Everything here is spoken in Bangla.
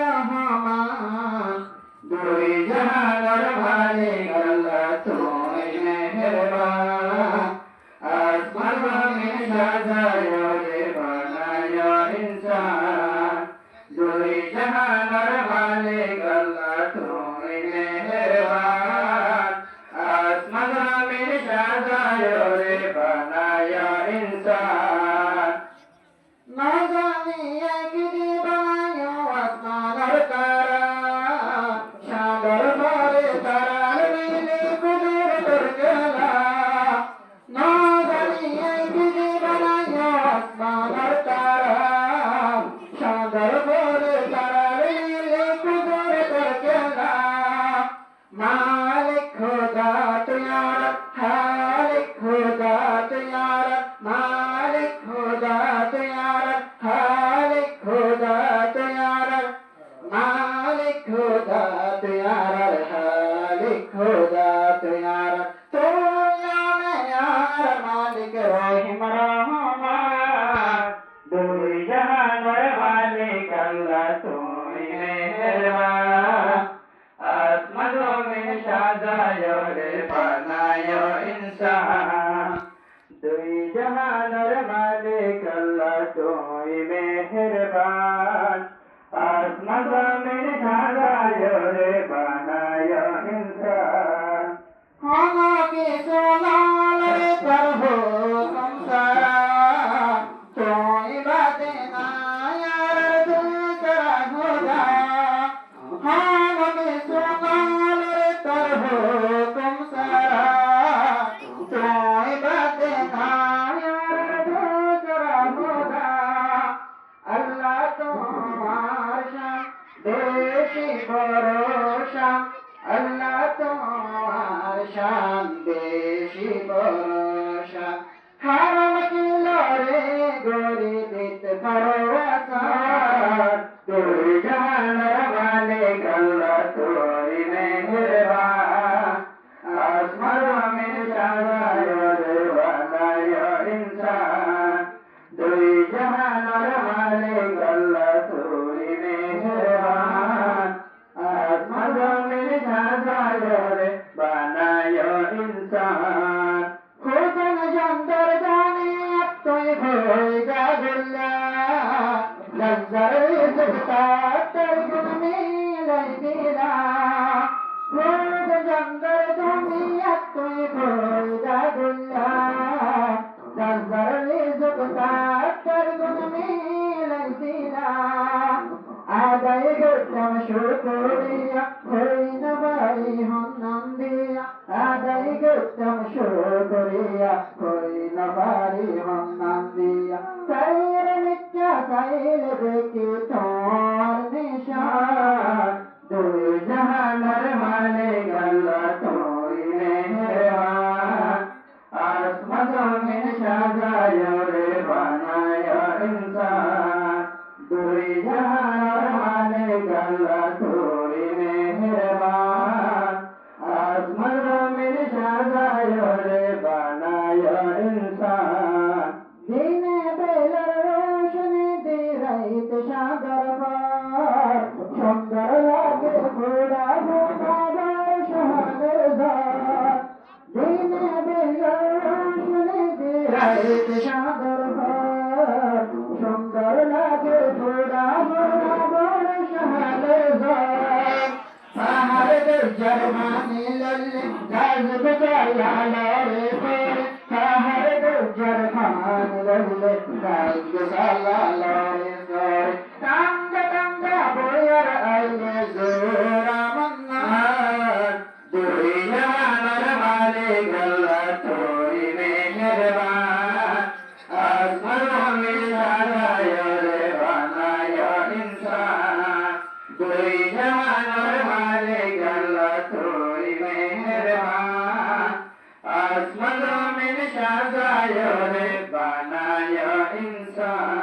রহমান দুই জাহানের মালিক আল্লাহ তুমি মেহেরবান আসমান জমিন সাজায় রে বানায় ইনসান দুই জাহানের মালিক আল্লাহ তুমি মেহেরবান আসমান জমিন সাজায় রে বানায় ইনসান না জানি একদিন বানায় আসমানের তারা সাগর ভরে তারার মিলে কুদরতের খেলা না জানি একদিন বানায় আসমানের তারা সাগর ভরে তারার মিলে কুদরতের খেলা মালিক খোদা তুয়ার খালিক খোদা তুয়ার মালিক খোদা তুয়ার খালিক খোদা তুয়ার মালিক খোদা তুয়ার খালিক খোদা তুয়ার তুয়ার মালিক রহিম রহমান দুই জাহানের মালিক আল্লাহ তুমি মেহেরবান আসমান জমিন সাজায় রে বানায় ইনসান দুই জাহানের মালিক আল্লাহ তুমি মেহেরবান আসমান জমিন সাজায় রে বানায় ইনসান আমাকে সোনাল রে তার হুকুম সারা তুই বাদে না আর দুসরা খোদা আমাকে সোনাল রে তার হুকুম সারা তুই বাদে না আর দুসরা খোদা আল্লাহ তোমার শান বেশি ভরসা আল্লাহ তোমার শান বেশি ভরসা হারাম কিলরে গরি দিতে পারো আসার দুই জাহানের মালিক আল্লাহ তুমি মেহেরবান আসমান জমিন সাজায় রে বানায় ইনসান দুই জাহানের মালিক আল্লাহ তুমি মেহেরবান আসমান জমিন সাজায় রে বানায় ইনসান খুদন জন্তর জানি তুই ভয় গাগুল্লা লজ্জার জগতা তোর গুণ মিলাই দিলা খুদ জন্তর জানি তুই ভয় গাগুল্লা লজ্জার জগতা তোর গুণ মিলাই দিলা আদায় করতাম শুকরিয়া হই না ভাই হন্নাম দিয়া আদায় করতাম শুকরিয়া হই না ভাই হন্নাম দিয়া সাইর নিত্যা সাইল দেখি তোর নিশান দুই জাহানের মালিক আল্লাহ তুমি মেহেরবান আসমান জমিন সাজায় রে বানায় ইনসান দুই জাহানের মালিক আল্লাহ তুমি মেহেরবান আসমান জমিন সাজায় রে বানায় ইনসান দিনে বেলার রোশনি দিরাইতে সাগর পার সুন্দর লাগে ঘোড়া ঘোড়াবার শাহানের ধার দিনে বেলার রোশনি দিরাইতে সাগর পার সুন্দর লাগে ঘোড়া ঘোড়াবার শাহানের ধার পাহাড় দরজার মানি লল্লে গাছ বজায়া লড়ে পড়ে পাহাড় দরজার মানি লল্লে গাছ বজায়া লড়ে পড়ে টাঙ্গা টাঙ্গা বয়ার আইলে জোরা মন্নার দুই জাহানের মালিক আল্লাহ তুমি মেহেরবান আসমান জমিন সাজায় রে বানায় ইনসান দুই জাহানের মালিক আল্লাহ তুমি মেহেরবান আসমান জমিন সাজায় রে বানায় ইনসান